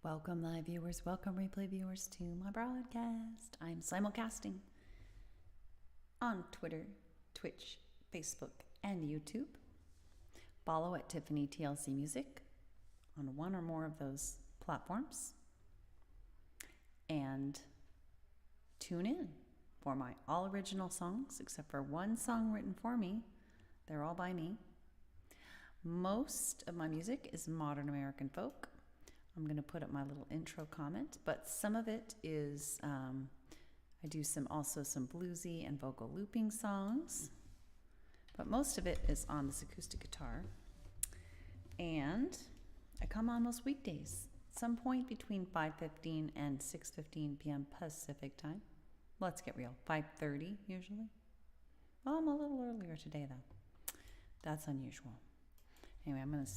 Welcome, live viewers. Welcome, replay viewers, to my broadcast. I'm simulcasting on Twitter, Twitch, Facebook, and YouTube. Follow at Tiffany TLC Music on one or more of those platforms. And tune in for my all original songs, except for one song written for me. They're all by me. Most of my music is modern American folk. I'm going to put up my little intro comment, but some of it is, I do also some bluesy and vocal looping songs, but most of it is on this acoustic guitar. And I come on most weekdays, some point between 5:15 and 6:15 p.m. Pacific time. Let's get real, 5:30 usually. Well, I'm a little earlier today though. That's unusual. Anyway, I'm going to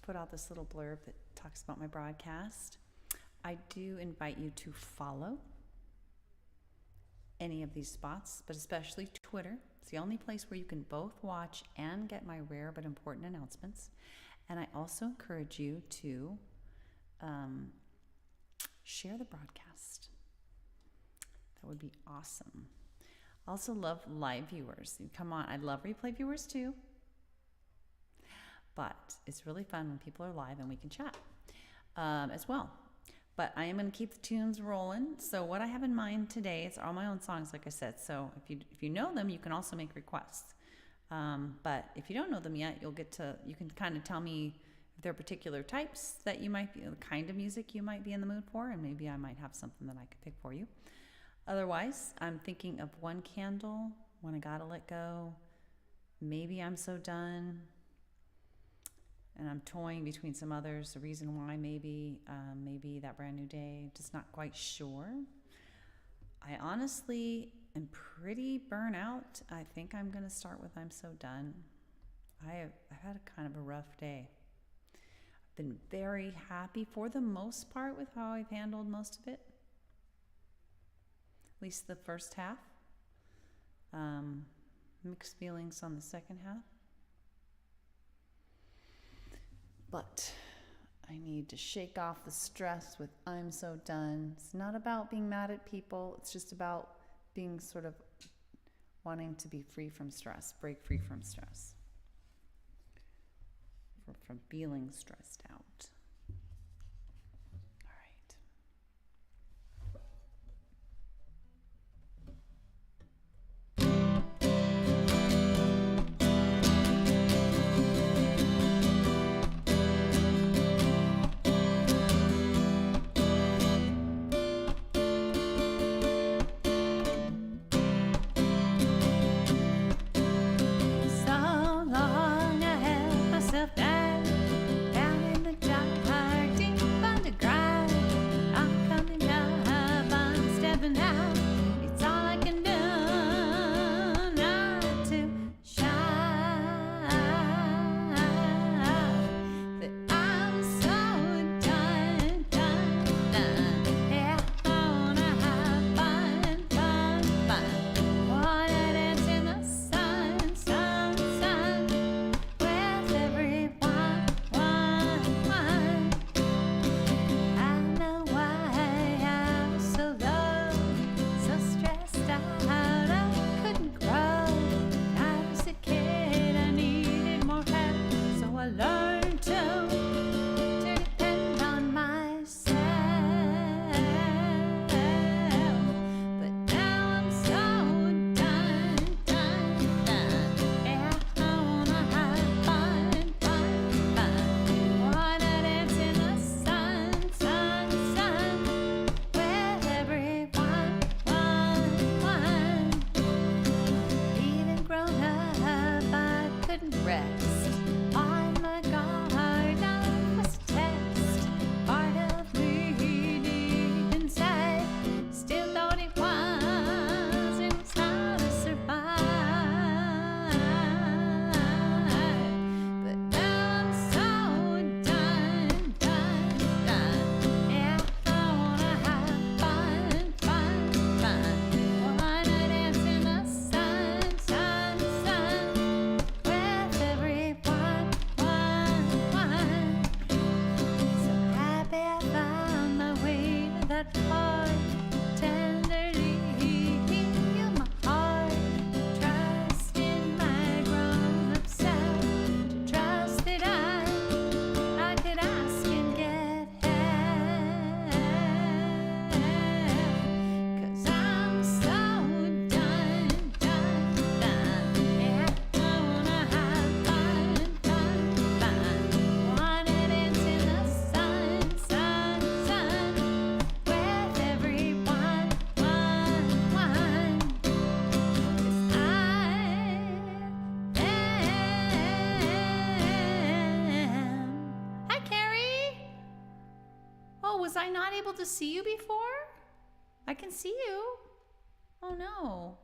put out this little blurb that talks about my broadcast. I do invite you to follow any of these spots, but especially Twitter. It's the only place where you can both watch and get my rare but important announcements. And I also encourage you to share the broadcast. That would be awesome. I also love live viewers. Come on, I love replay viewers too. But it's really fun when people are live and we can chat as well. But I am going to keep the tunes rolling. So what I have in mind today, it's all my own songs, like I said. So if you know them, you can also make requests. But if you don't know them yet, you can kind of tell me if there are particular types that you might be, the kind of music you might be in the mood for, and maybe I might have something that I could pick for you. Otherwise, I'm thinking of One Candle, When I Gotta Let Go, maybe I'm So Done. And I'm toying between some others. The Reason Why, maybe That Brand New Day. Just not quite sure. I honestly am pretty burnt out. I think I'm going to start with I'm So Done. I've had a kind of a rough day. I've been very happy for the most part with how I've handled most of it. At least the first half. Mixed feelings on the second half. But I need to shake off the stress with I'm So Done. It's not about being mad at people. It's just about being sort of wanting to be free from stress, break free from stress, from feeling stressed out. All right. So long I held myself down in the dark. Oh, was I not able to see you before? I can see you. Oh no.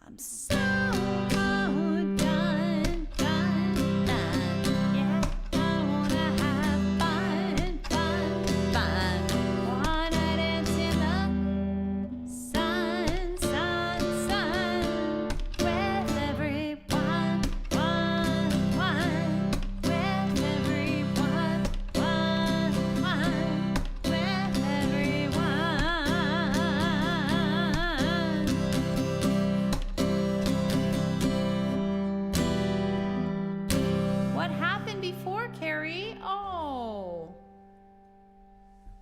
I'm so done, done, done. Yeah, I wanna have fun, fun, fun. Wanna dance in the sun, sun, sun. With everyone, one, one. With everyone, one, one. With everyone. What happened before, Carrie? Oh.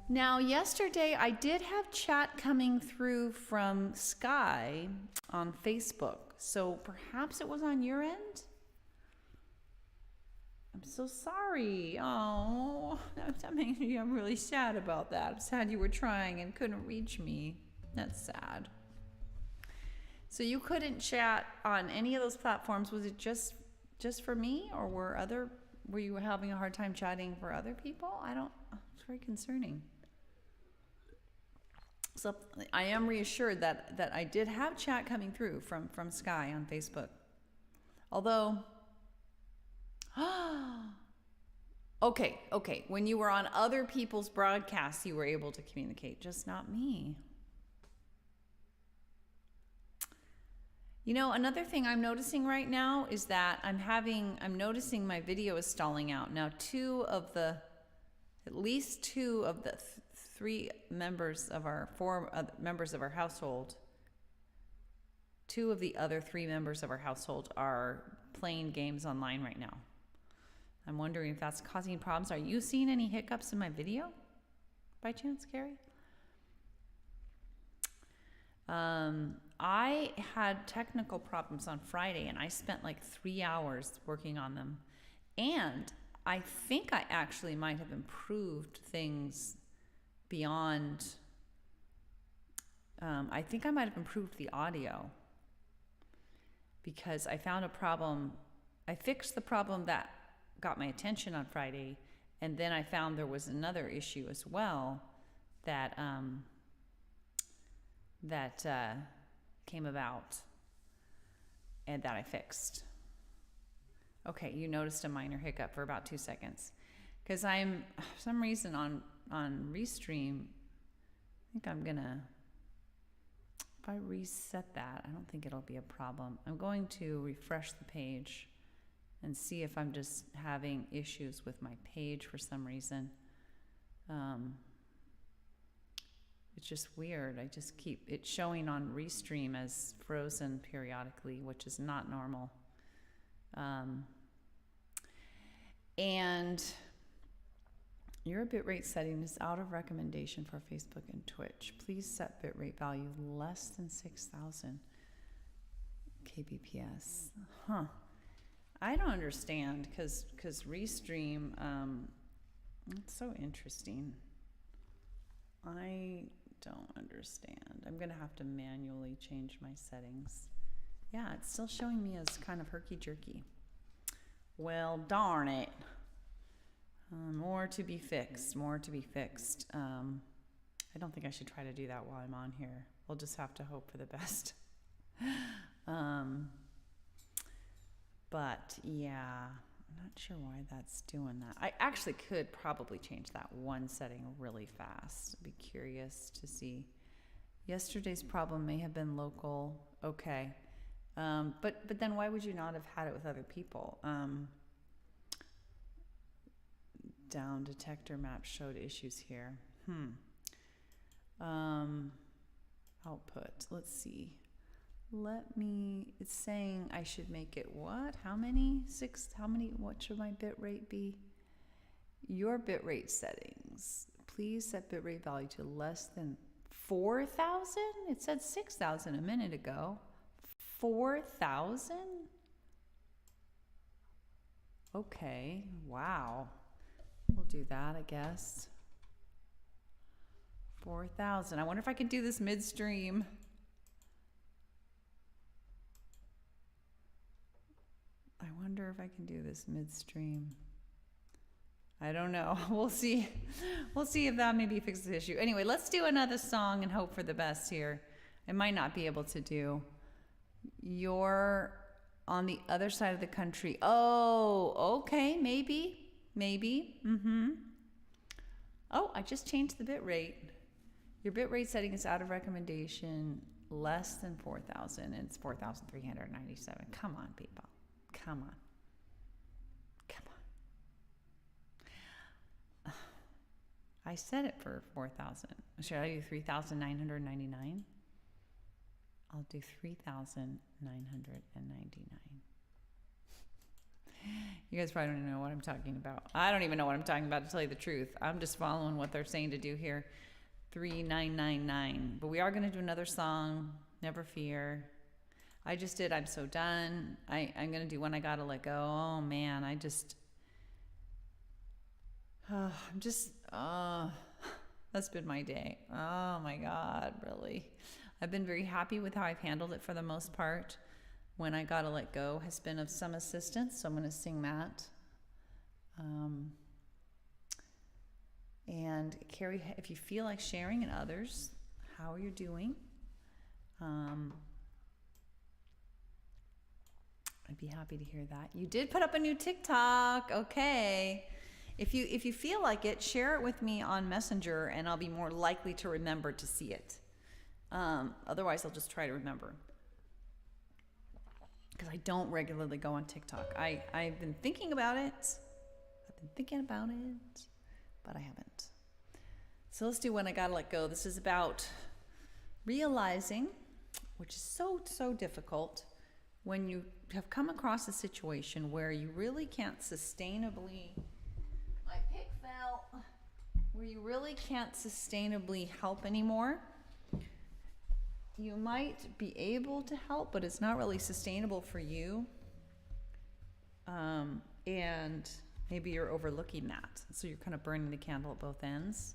Now, yesterday I did have chat coming through from Sky on Facebook. So perhaps it was on your end? I'm so sorry. Oh, that makes me, I'm really sad about that. I'm sad you were trying and couldn't reach me. That's sad. So you couldn't chat on any of those platforms. Was it just for me, or were you having a hard time chatting for other people? It's very concerning. So I am reassured that I did have chat coming through from Sky on Facebook. Although, okay. When you were on other people's broadcasts, you were able to communicate, just not me. You know, another thing I'm noticing right now is that I'm noticing my video is stalling out. Now, at least two of the four members of our household, two of the other three members of our household are playing games online right now. I'm wondering if that's causing problems. Are you seeing any hiccups in my video by chance, Carrie? I had technical problems on Friday, and I spent like 3 hours working on them. And I think I actually might have improved things beyond. I think I might have improved the audio, because I found a problem. I fixed the problem that got my attention on Friday, and then I found there was another issue as well that came about and that I fixed. Okay, you noticed a minor hiccup for about 2 seconds, because I'm, for some reason on Restream, I think I'm gonna, if I reset that, I don't think it'll be a problem. I'm going to refresh the page and see if I'm just having issues with my page for some reason. It's just weird. I just keep it showing on Restream as frozen periodically, which is not normal. And your bitrate setting is out of recommendation for Facebook and Twitch. Please set bitrate value less than 6,000 kbps. Huh. I don't understand, because Restream, it's so interesting. I don't understand. I'm gonna have to manually change my settings. Yeah, it's still showing me as kind of herky-jerky. Well, darn it. More to be fixed, more to be fixed. I don't think I should try to do that while I'm on here. We'll just have to hope for the best. But yeah, I'm not sure why that's doing that. I actually could probably change that one setting really fast. I'd be curious to see. Yesterday's problem may have been local. Okay. But then why would you not have had it with other people? Down detector map showed issues here. Output. Let's see. It's saying I should make it what? How many? What should my bit rate be? Your bit rate settings. Please set bit rate value to less than 4,000? It said 6,000 a minute ago. 4,000? Okay, wow. We'll do that, I guess. 4,000. I wonder if I can do this midstream. I don't know. We'll see. We'll see if that maybe fixes the issue. Anyway, let's do another song and hope for the best here. I might not be able to do. You're on the other side of the country. Oh, okay. Maybe. Oh, I just changed the bit rate. Your bit rate setting is out of recommendation. Less than 4,000. It's 4,397. Come on, people. Come on. I set it for 4,000. Should I do 3,999? I'll do 3,999. You guys probably don't even know what I'm talking about. I don't even know what I'm talking about, to tell you the truth. I'm just following what they're saying to do here. 3,999. But we are going to do another song. Never fear. I just did I'm So Done. I'm going to do When I Gotta Let Go. Oh, man. That's been my day. Oh my God, really. I've been very happy with how I've handled it for the most part. When I Gotta Let Go has been of some assistance, so I'm going to sing that. And Carrie, if you feel like sharing and others, how are you doing? I'd be happy to hear that. You did put up a new TikTok. Okay. If you feel like it, share it with me on Messenger, and I'll be more likely to remember to see it. Otherwise, I'll just try to remember, because I don't regularly go on TikTok. I've been thinking about it. But I haven't. So let's do When I Gotta Let Go. This is about realizing, which is so difficult, when you have come across a situation where you really can't sustainably, my pick fell, where you really can't sustainably help anymore. You might be able to help, but it's not really sustainable for you. And maybe you're overlooking that. So you're kind of burning the candle at both ends.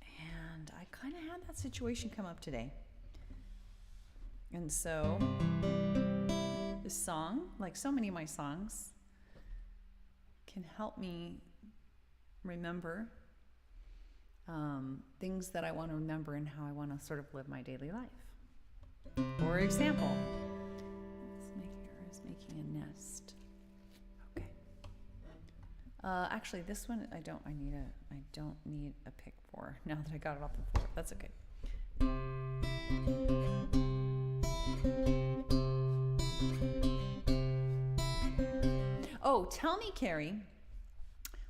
And I kind of had that situation come up today. And so this song, like so many of my songs, can help me remember things that I want to remember and how I want to sort of live my daily life. For example, is making a nest. Okay. Actually, this one I don't need a pick for now that I got it off the floor. That's okay. Oh, tell me, Carrie,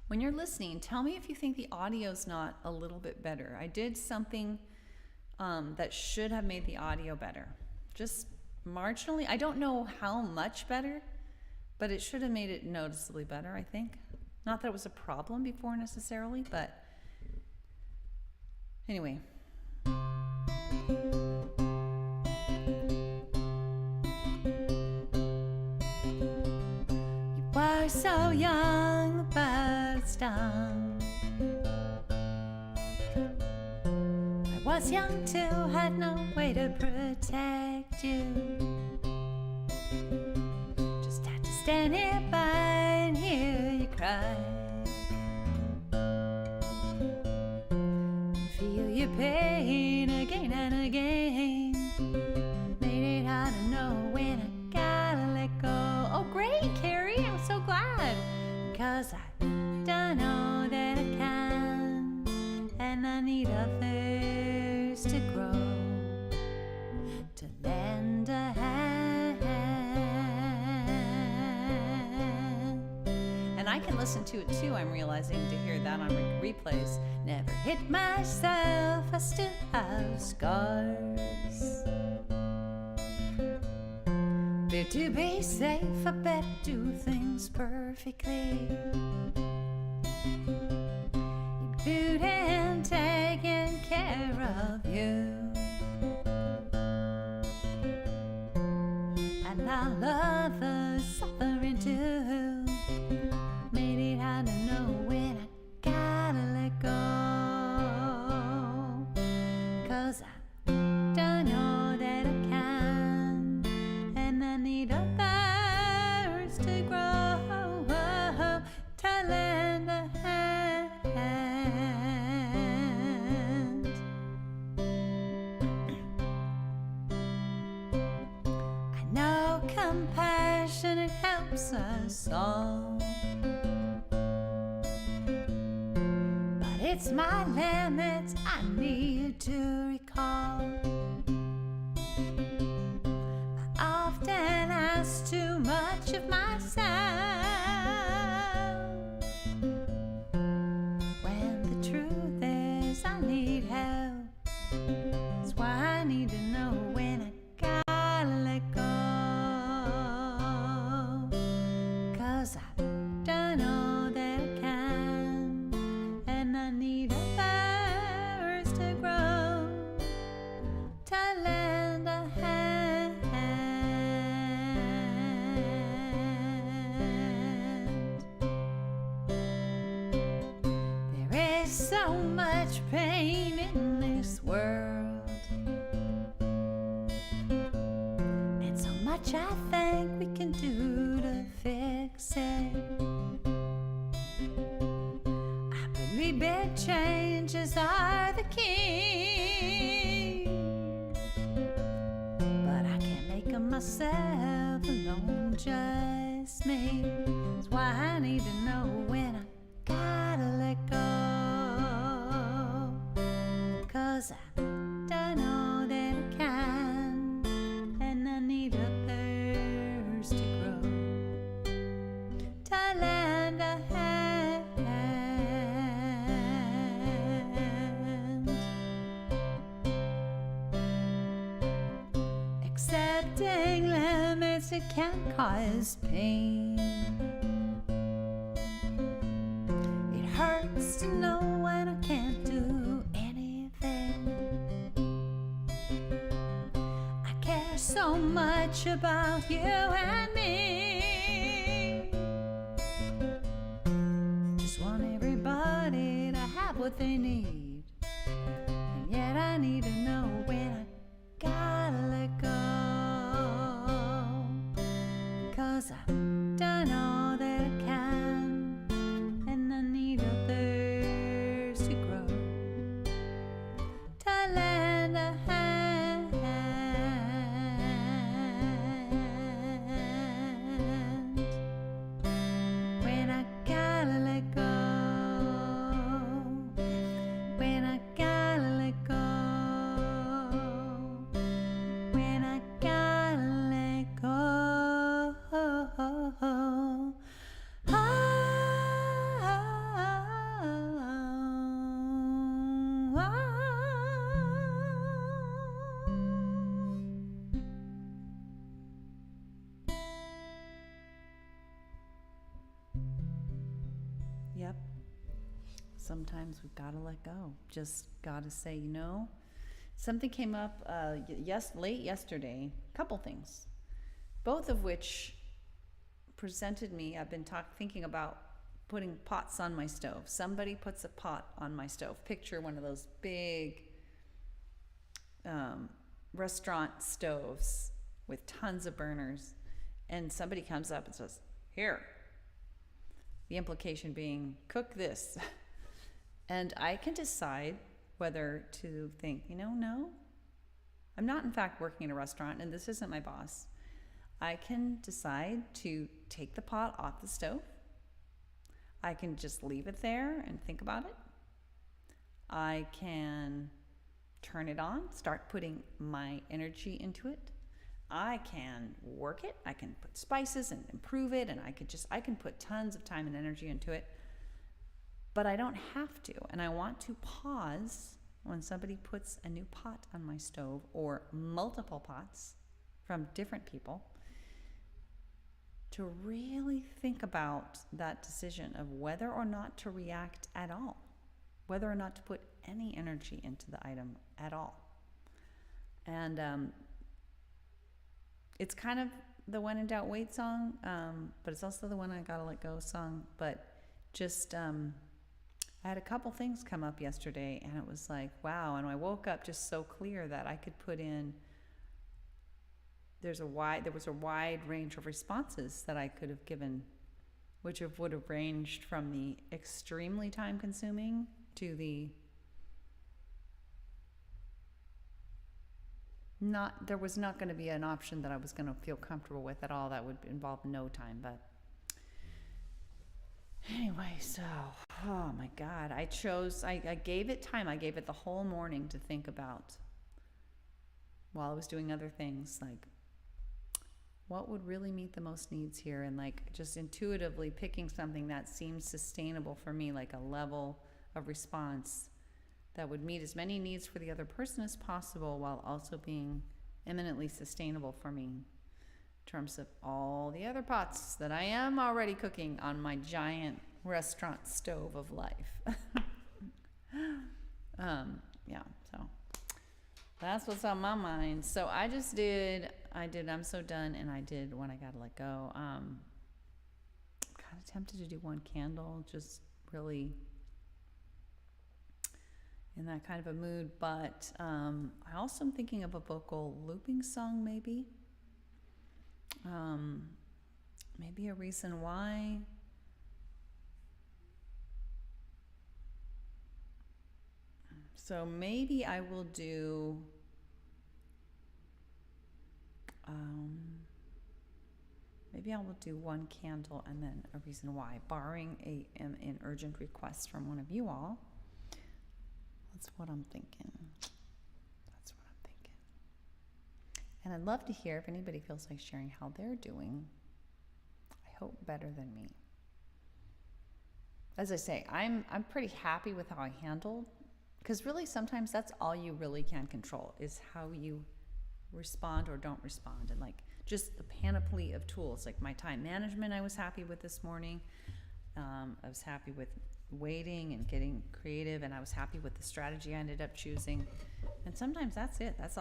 when you're listening, tell me if you think the audio's not a little bit better. I did something that should have made the audio better. Just marginally. I don't know how much better, but it should have made it noticeably better, I think. Not that it was a problem before necessarily, but anyway. You were so young, the bird stung. I was young too, had no way to protect you. Just had to stand nearby and hear you cry. Feel your pain again and again. Made it hard to know when I gotta let go. Oh, great, Carrie, I'm so glad. 'Cause I don't know that I can, and I need others to grow, to lend a hand. And I can listen to it too, I'm realizing, to hear that on replays. Never hit myself, I still have scars. Fear to be safe, I better do things perfectly. Including taking care of you. And I'll others suffering too. Made it hard to know when I gotta let go. 'Cause I don't know that I can, and I need others to grow, to let keeps us all. But it's my limits I need to recall. I often ask too much of myself, when the truth is I need help. That's why I need to know when I gotta let go. 'Cause I've done all that I can, and I need others to grow, to lend a hand. There is so much pain in this world, and so much I think we can do to fix it. I believe big changes are the key, but I can't make them myself alone, just me. That's why I need to know when I gotta let go. 'Cause I've done all that I can, and I need others to grow, to lend a hand. Accepting limits, it can cause pain. It hurts to know when I can't do anything. I care so much about you and me. Just want everybody to have what they need, and yet I need to know when I gotta let go. 'Cause I've done all that I can, and I need others to grow, to lend a hand. When I gotta let go, when I gotta let go, when I gotta let go. Yep. Sometimes we've got to let go. Just got to say, something came up late yesterday. A couple things, both of which presented me. I've been thinking about putting pots on my stove. Somebody puts a pot on my stove. Picture one of those big restaurant stoves with tons of burners, and somebody comes up and says, "Here." The implication being, cook this. And I can decide whether to think, no, I'm not in fact working in a restaurant, and this isn't my boss. I can decide to take the pot off the stove. I can just leave it there and think about it. I can turn it on, start putting my energy into it. I can work it. I can put spices and improve it, and I can put tons of time and energy into it. But I don't have to, and I want to pause when somebody puts a new pot on my stove, or multiple pots from different people, to really think about that decision of whether or not to react at all, whether or not to put any energy into the item at all. And it's kind of the when in doubt wait song, but it's also the when I gotta let go song. But just I had a couple things come up yesterday, and it was like, wow. And I woke up just so clear that I could put in, there was a wide range of responses that I could have given, which would have ranged from the extremely time consuming to the there was not going to be an option that I was going to feel comfortable with at all. That would involve no time. But anyway, so, oh my God, I gave it time. I gave it the whole morning to think about while I was doing other things, like what would really meet the most needs here, and like just intuitively picking something that seems sustainable for me, like a level of response that would meet as many needs for the other person as possible while also being eminently sustainable for me in terms of all the other pots that I am already cooking on my giant restaurant stove of life. Yeah, so that's what's on my mind. So I did I'm so done, and I did When I Gotta Let Go. Kind of tempted to do one candle, just really in that kind of a mood, but I also am thinking of a vocal looping song, maybe. Maybe A Reason Why. So maybe I will do maybe I will do one candle and then A Reason Why, barring an urgent request from one of you all. That's what I'm thinking. And I'd love to hear if anybody feels like sharing how they're doing. I hope better than me. As I say, I'm pretty happy with how I handled, because really sometimes that's all you really can control, is how you respond or don't respond. And like just the panoply of tools, like my time management I was happy with this morning. I was happy with waiting and getting creative, and I was happy with the strategy I ended up choosing. And sometimes that's it. That's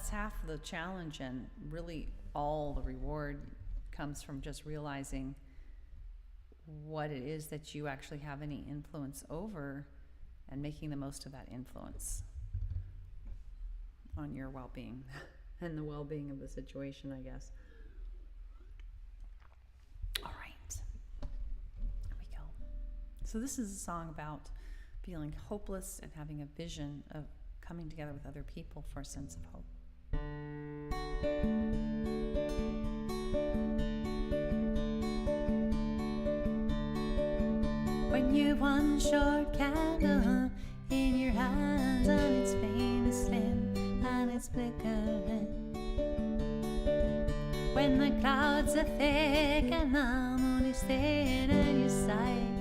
half the challenge, and really all the reward comes from just realizing what it is that you actually have any influence over and making the most of that influence on your well-being and the well-being of the situation, I guess. All right, here we go. So this is a song about feeling hopeless and having a vision of coming together with other people for a sense of hope. When you're one short candle in your hands and it's faint and slim and it's flickering, when the clouds are thick and the moon is thin and your sight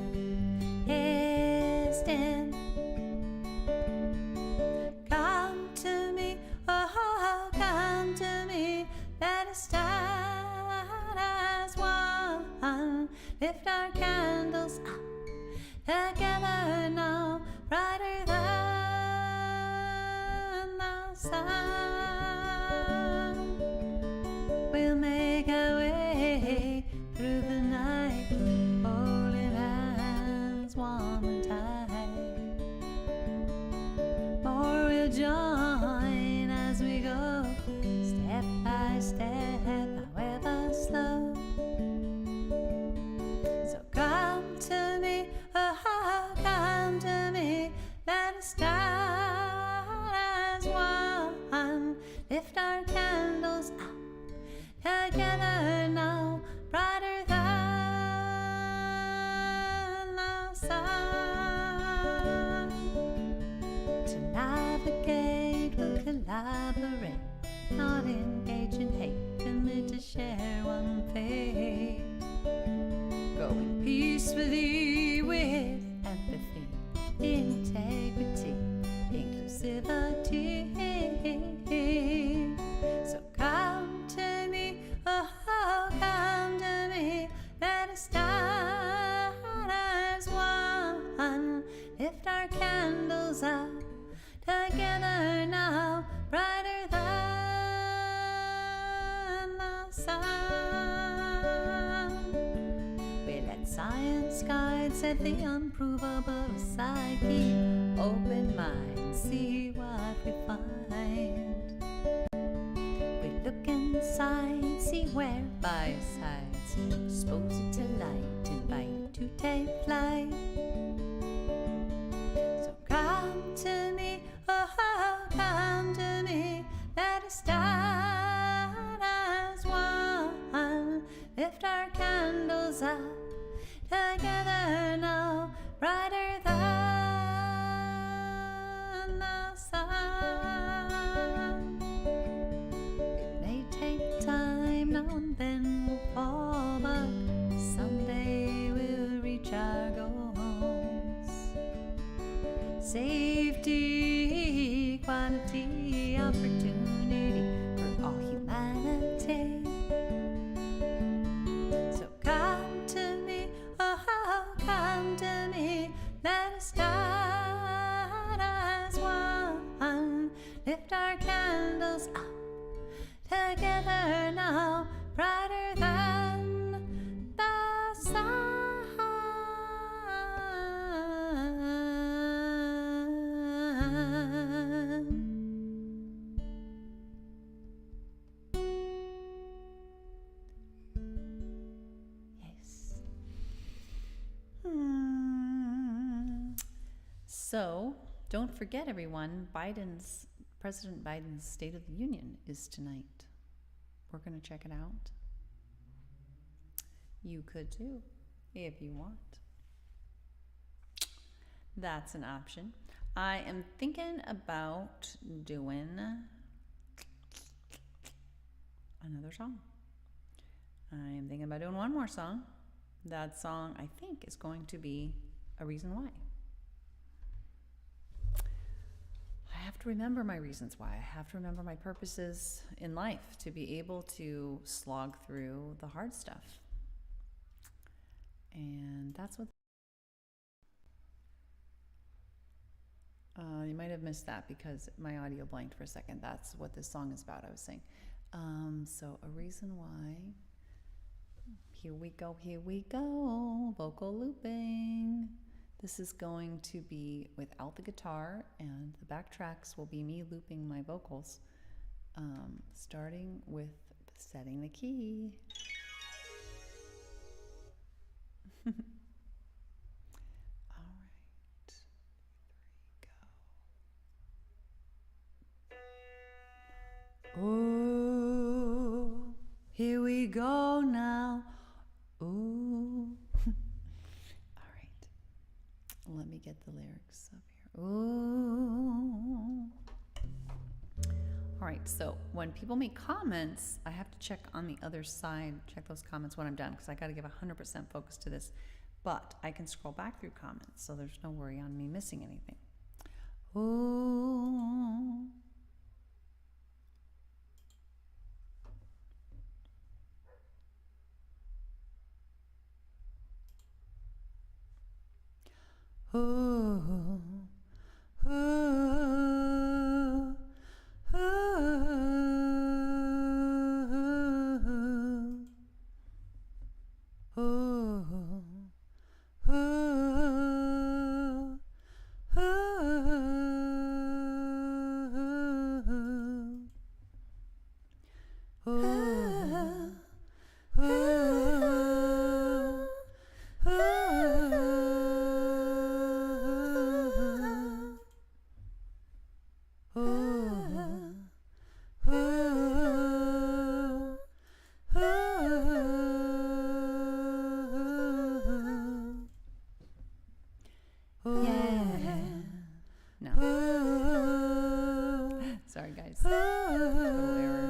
is dim, come to me, oh, come to me, let us stand as one, lift our candles up together now, brighter than the sun. We'll make our way through the night, holding hands warm and tight. Or we'll join as we go, step by step, however slow. So come to me, oh, come to me, let us start as one, lift our candles up together now, brighter than the sun. To navigate, we'll collaborate, not engage in hate, commit to share one fate, going peacefully with empathy, integrity, inclusivity. So come to me, oh, come to me, let us start as one, lift our candles up together now, brighter than the sun. We let science guide, set the unprovable aside, keep open mind, see what we find. We look inside, see where by sides, expose it to light, invite to take flight. So come to me, oh, come to me, safety, quality, opportunity for all humanity. So come to me, oh, come to me, let us start as one. Lift our candles up together now, brighter than the sun. Yes. So, don't forget, everyone, President Biden's State of the Union is tonight. We're going to check it out. You could too, if you want. That's an option. I am thinking about doing another song. I am thinking about doing one more song. That song, I think, is going to be A Reason Why. I have to remember my reasons why. I have to remember my purposes in life to be able to slog through the hard stuff. And that's what... you might have missed that because my audio blanked for a second. That's what this song is about, I was saying. So A Reason Why. Here we go, vocal looping. This is going to be without the guitar, and the backtracks will be me looping my vocals, starting with setting the key. All right, 3, go. Oh, here we go now. Ooh. All right. Let me get the lyrics up here. Ooh. All right. So when people make comments, I have to check on the other side, check those comments when I'm done, because I got to give 100% focus to this. But I can scroll back through comments, so there's no worry on me missing anything. Ooh. Ooh, ooh, ooh, Sorry, guys. Little error.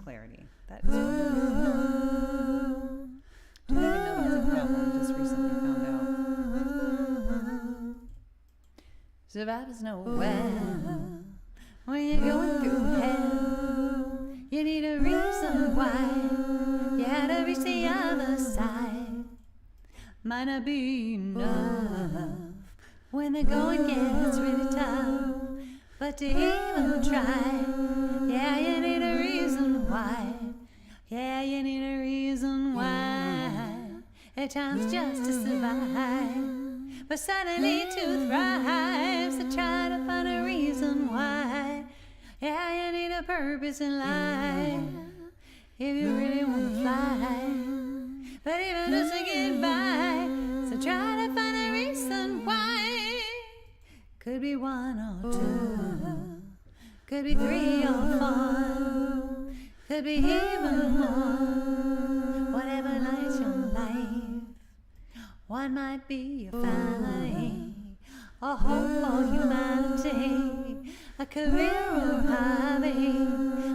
Clarity. That is don't even know that's a problem. Just recently found out. Survivors nowhere when you're going through hell. You need a reason why you had to reach the other side. Might not be enough when the going gets really tough, but to even try, yeah, you need a reason why. Yeah, you need a reason why. At times just to survive, but suddenly to thrive. So try to find a reason why. purpose in life if you really want to fly. But even just to get by, so try to find a reason why. Could be one or two, could be three or four, could be even more. Whatever lights your life, one might be your family, a hope for humanity, a career or hobby,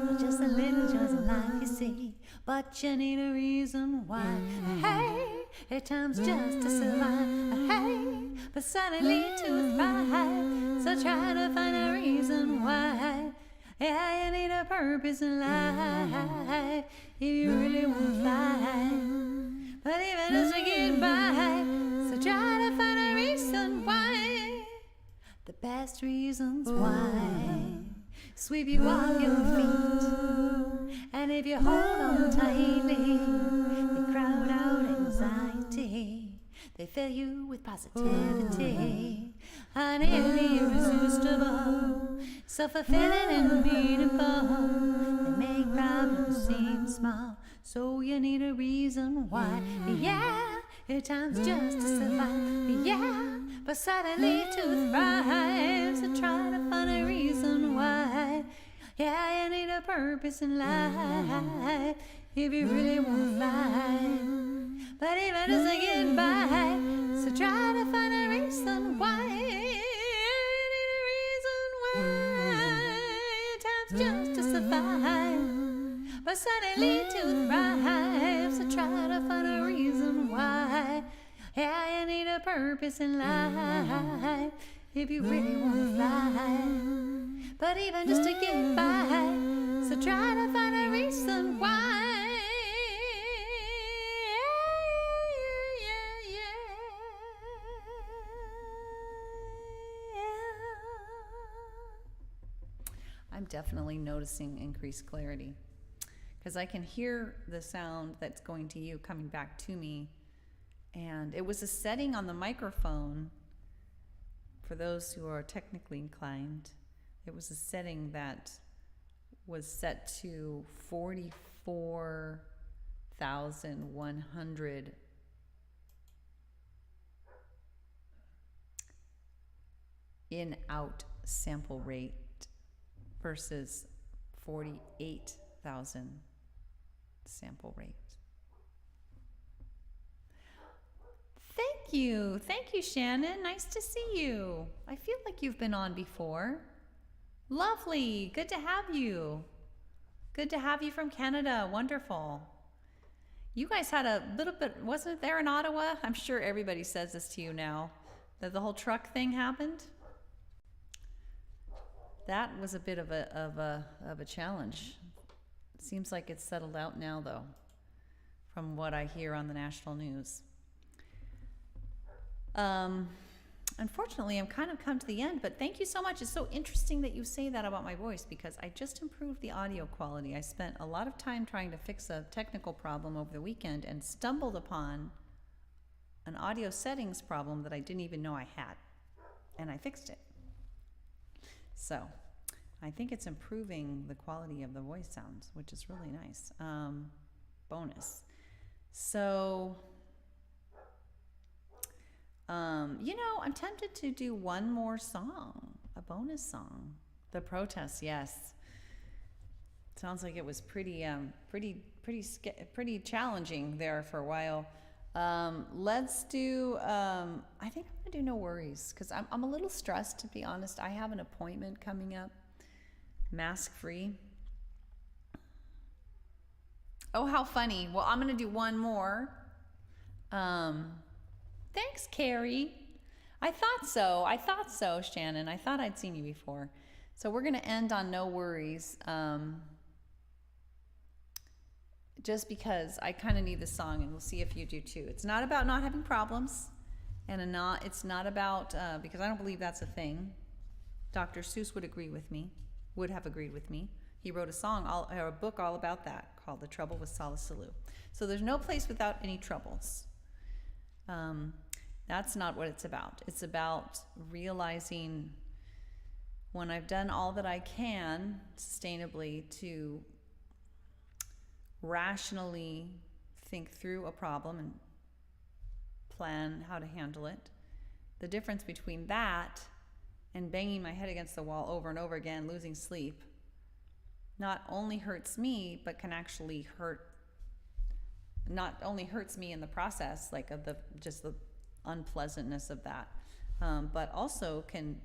or just a little joy in life, you see. But you need a reason why. Hey, at times just to survive. Hey, but suddenly to thrive. So try to find a reason why. Yeah, you need a purpose in life if you really want to fly. But even just to get by, so try to find a reason why. The best reasons why sweep you off your feet. And if you hold on tightly, they crowd out anxiety. They fill you with positivity. And irresistible, self-fulfilling and meaningful. They make problems seem small, so you need a reason why. Yeah, at times just to survive. Yeah, but suddenly to thrive. So try to find a reason why. Yeah, you need a purpose in life if you really want to fly. But even just to get by, so try to find a reason why. You need a reason why. At times just to survive, but suddenly to thrive. So try to find a reason why. Yeah, you need a purpose in life if you really want to fly. But even just to get by, so try to find a reason why. I'm definitely noticing increased clarity because I can hear the sound that's going to you coming back to me. And it was a setting on the microphone, for those who are technically inclined, it was a setting that was set to 44,100 in-out sample rate versus 48,000 sample rate. Thank you, Shannon. Nice to see you. I feel like you've been on before. Lovely. Good to have you. Good to have you from Canada. Wonderful. You guys had a little bit, wasn't it there in Ottawa? I'm sure everybody says this to you now, that the whole truck thing happened. That was a bit of a challenge. It seems like it's settled out now, though, from what I hear on the national news. Unfortunately, I'm kind of come to the end, but thank you so much. It's so interesting that you say that about my voice because I just improved the audio quality. I spent a lot of time trying to fix a technical problem over the weekend and stumbled upon an audio settings problem that I didn't even know I had, and I fixed it. So I think it's improving the quality of the voice sounds, which is really nice. Bonus. So I'm tempted to do one more song, a bonus song. The Protest, yes. Sounds like it was pretty challenging there for a while. Let's do, I think I'm gonna do No Worries, because I'm a little stressed, to be honest. I have an appointment coming up, mask-free. Oh, how funny. Well, I'm gonna do one more. Thanks, Carrie. I thought so, Shannon. I thought I'd seen you before. So we're going to end on No Worries, just because I kind of need the song, and we'll see if you do too. It's not about not having problems, and it's not about, because I don't believe that's a thing. Dr. Seuss would have agreed with me. He wrote a book all about that called The Trouble with Salisalu. So there's no place without any troubles. That's not what it's about. It's about realizing when I've done all that I can sustainably to rationally think through a problem and plan how to handle it, the difference between that and banging my head against the wall over and over again, losing sleep, not only hurts me, but can actually not only hurts me in the process, like of the unpleasantness of that, but also can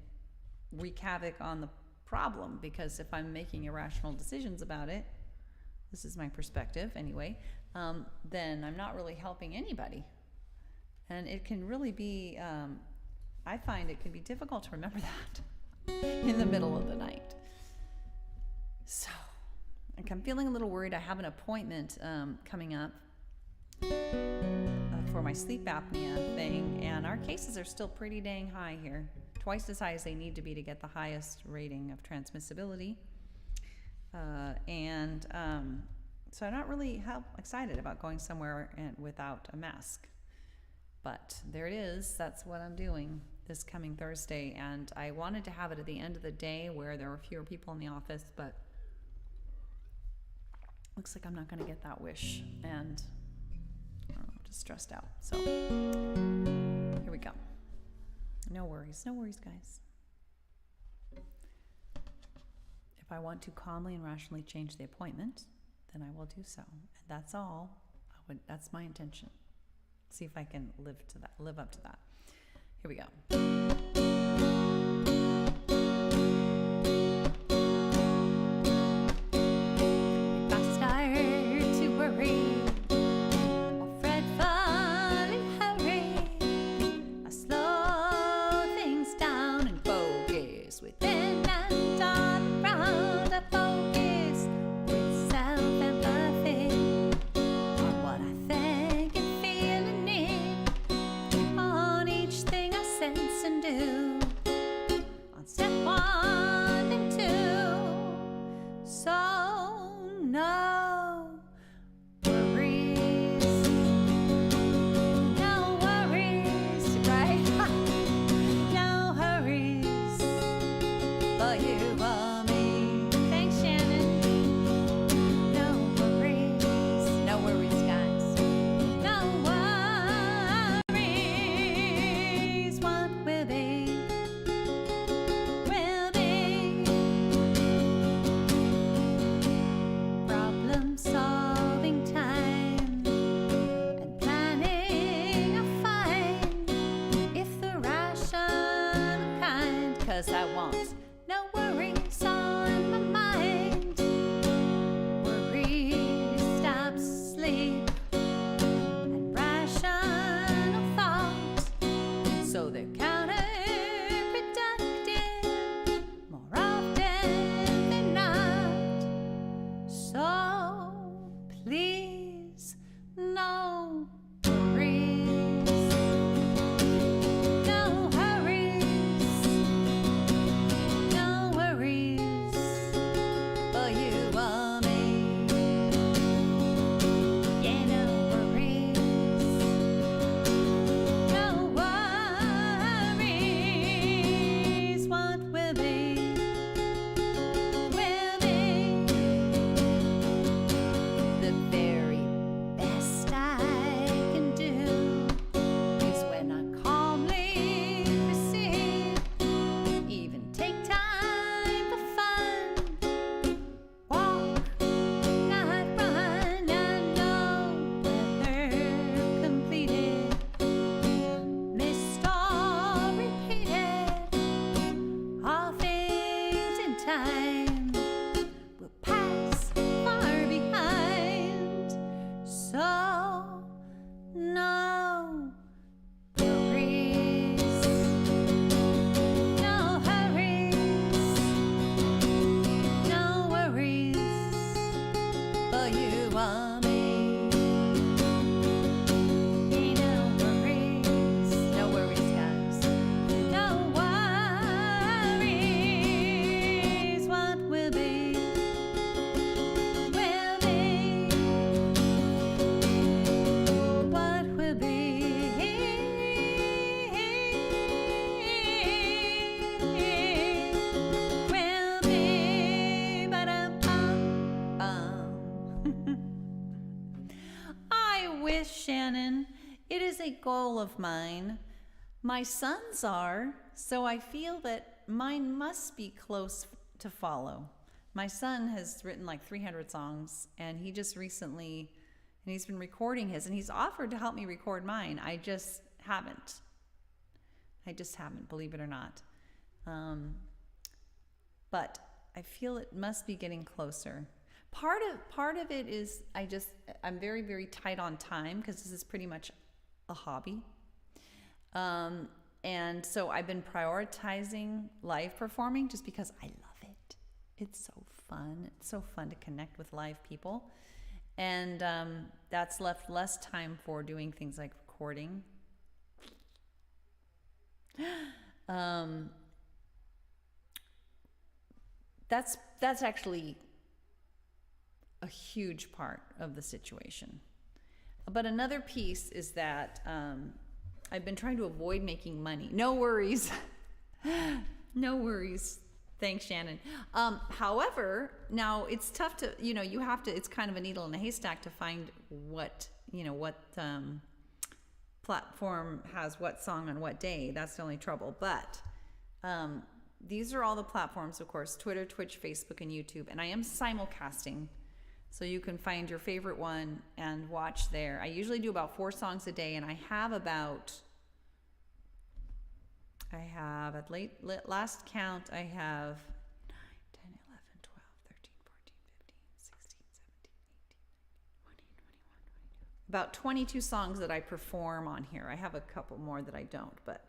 wreak havoc on the problem, because if I'm making irrational decisions about it, this is my perspective anyway, then I'm not really helping anybody. And it can really be, I find it can be difficult to remember that in the middle of the night. So, like, I'm feeling a little worried. I have an appointment coming up for my sleep apnea thing, and our cases are still pretty dang high here. Twice as high as they need to be to get the highest rating of transmissibility. So I'm not really excited about going somewhere without a mask. But there it is. That's what I'm doing this coming Thursday. And I wanted to have it at the end of the day where there were fewer people in the office, but looks like I'm not going to get that wish. And I'm just stressed out. So here we go. No worries, guys. If I want to calmly and rationally change the appointment, then I will do so. And that's all. That's my intention. See if I can live up to that. Here we go. If I start to worry or fretfully hurry, I slow things down and focus within and all around. I focus with self-empathy on what I think and feel and need, on each thing I sense and do, on step 1 and 2. So no worries, no worries, right? No hurries for you or me. Thanks, Shannon. No worries, guys. No worries. What will be, will be. Problem solving time and planning a find, if the rational kind, 'cause I want no worries on my mind. Worries stop sleep and rational thought, so they're counterproductive more often than not. So please, no worries, no hurries, no worries for you or me. Yeah, no worries, no worries. What will be, will be. The very best I can do is when I calmly proceed, even take time for fun, walk, not run, and know whether completed, missed or repeated, all things in time will pass far behind. So no worries, no hurries, no worries for you or me. No worries, guys. No worries. What goal of mine. My sons are, so I feel that mine must be close to follow. My son has written like 300 songs, and he just recently, and he's been recording his, and he's offered to help me record mine. I just haven't, believe it or not. But I feel it must be getting closer. Part of it is I'm very, very tight on time because this is pretty much a hobby. And so I've been prioritizing live performing just because I love it. It's so fun. It's so fun to connect with live people. And that's left less time for doing things like recording. That's actually a huge part of the situation. But another piece is that I've been trying to avoid making money. No worries. No worries. Thanks, Shannon. However, now it's tough to, you have to, it's kind of a needle in a haystack to find what platform has what song on what day. That's the only trouble. But these are all the platforms, of course, Twitter, Twitch, Facebook, and YouTube. And I am simulcasting. So you can find your favorite one and watch there. I usually do about 4 songs a day, and I have at last count, I have 9, 10, 11, 12, 13, 14, 15, 16, 17, 18, 19, 20, 21, 22. About 22 songs that I perform on here. I have a couple more that I don't, but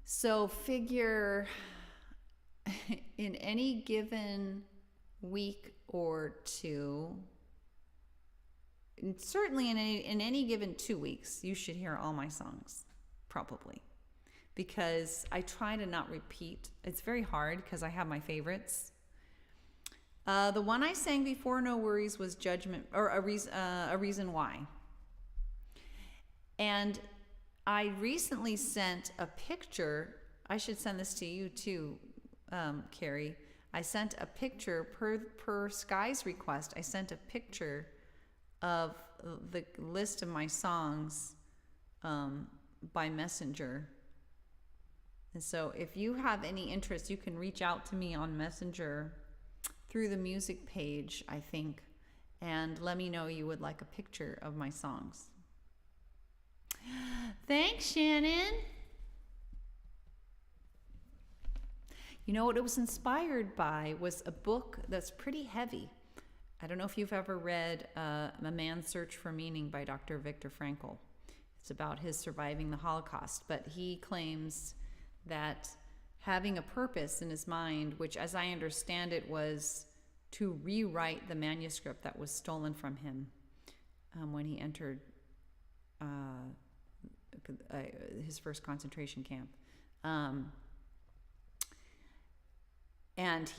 so figure in any given week or two, and certainly in any given 2 weeks, you should hear all my songs, probably, because I try to not repeat. It's very hard because I have my favorites. The one I sang before, No Worries, was Judgment, or a Reason Why. And I recently sent a picture. I should send this to you too, Carrie. I sent a picture per Sky's request. I sent a picture of the list of my songs by Messenger. And so if you have any interest, you can reach out to me on Messenger through the music page, I think, and let me know you would like a picture of my songs. Thanks, Shannon. You know what it was inspired by was a book that's pretty heavy. I don't know if you've ever read A Man's Search for Meaning by Dr. Viktor Frankl. It's about his surviving the Holocaust, but he claims that having a purpose in his mind, which as I understand it was to rewrite the manuscript that was stolen from him when he entered his first concentration camp. And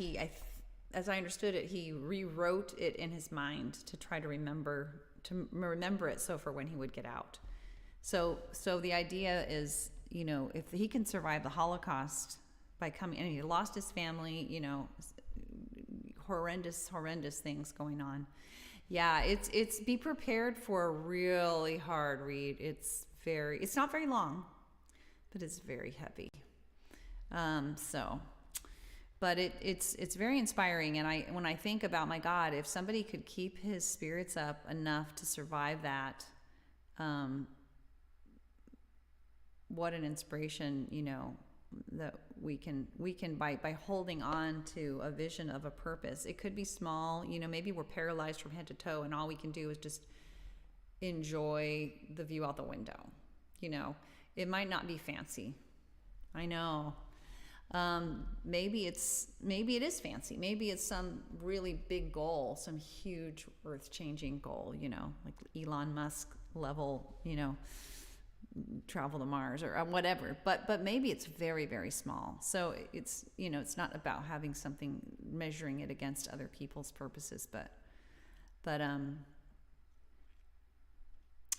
as I understood it, he rewrote it in his mind to try to remember it, so for when he would get out. So the idea is, if he can survive the Holocaust by coming, and he lost his family, horrendous things going on. Yeah, it's be prepared for a really hard read. It's not very long, but it's very heavy. But it's very inspiring, and when I think about, my God, if somebody could keep his spirits up enough to survive that, what an inspiration, that we can by holding on to a vision of a purpose. It could be small, maybe we're paralyzed from head to toe, and all we can do is just enjoy the view out the window. It might not be fancy. I know. Maybe it is fancy. Maybe it's some really big goal, some huge earth-changing goal, like Elon Musk level, travel to Mars or whatever. But maybe it's very, very small. So it's, it's not about having something, measuring it against other people's purposes, but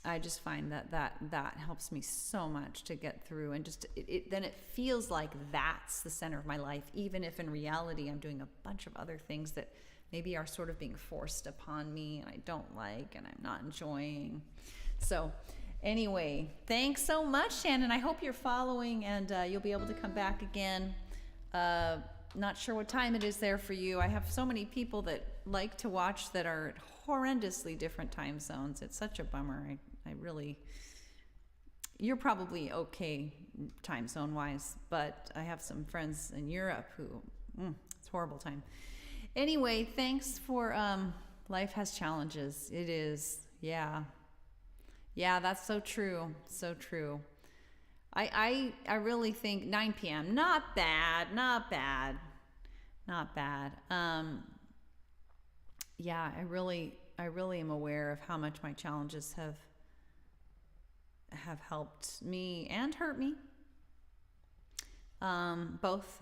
I just find that helps me so much to get through, and just then it feels like that's the center of my life, even if in reality I'm doing a bunch of other things that maybe are sort of being forced upon me and I don't like and I'm not enjoying. So anyway, thanks so much, Shannon. I hope you're following, and you'll be able to come back again. Not sure what time it is there for you. I have so many people that like to watch that are horrendously different time zones. It's such a bummer. I really, you're probably okay time zone wise, but I have some friends in Europe who, it's a horrible time. Anyway, thanks for, life has challenges. It is. Yeah. Yeah, that's so true. So true. I really think 9 p.m. Not bad. Yeah, I really am aware of how much my challenges have helped me and hurt me. Both,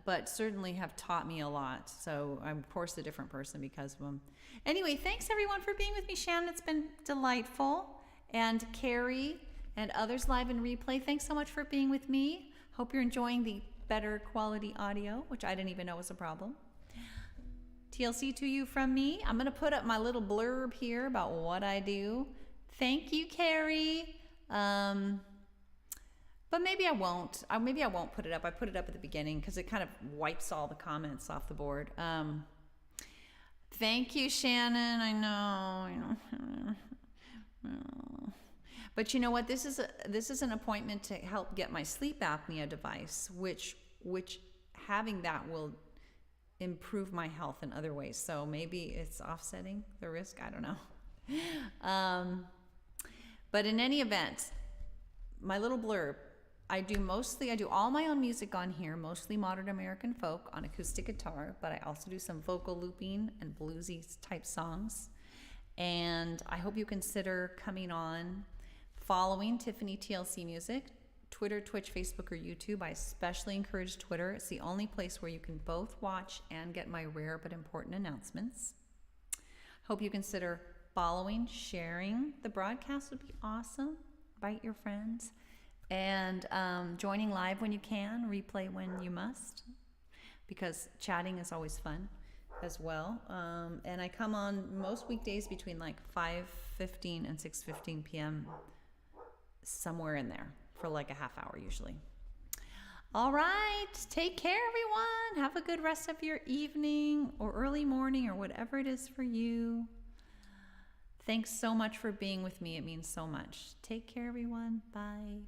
but certainly have taught me a lot. So I'm of course a different person because of them. Anyway, thanks everyone for being with me, Shannon. It's been delightful. And Carrie and others live and replay, thanks so much for being with me. Hope you're enjoying the better quality audio, which I didn't even know was a problem. TLC to you from me. I'm going to put up my little blurb here about what I do. Thank you, Carrie. But maybe I won't. Maybe I won't put it up. I put it up at the beginning because it kind of wipes all the comments off the board. Thank you, Shannon. I know. But you know what? This is an appointment to help get my sleep apnea device, which having that will improve my health in other ways. So maybe it's offsetting the risk. I don't know. But in any event, my little blurb. I do all my own music on here, mostly modern American folk on acoustic guitar, but I also do some vocal looping and bluesy type songs. And I hope you consider coming on, following Tiffany TLC Music, Twitter, Twitch, Facebook, or YouTube. I especially encourage Twitter. It's the only place where you can both watch and get my rare but important announcements. Hope you consider following, sharing the broadcast would be awesome. Invite your friends. And joining live when you can, replay when you must, because chatting is always fun as well. And I come on most weekdays between like 5:15 and 6:15 p.m., somewhere in there for like a half hour usually. All right, take care, everyone. Have a good rest of your evening or early morning or whatever it is for you. Thanks so much for being with me. It means so much. Take care, everyone. Bye.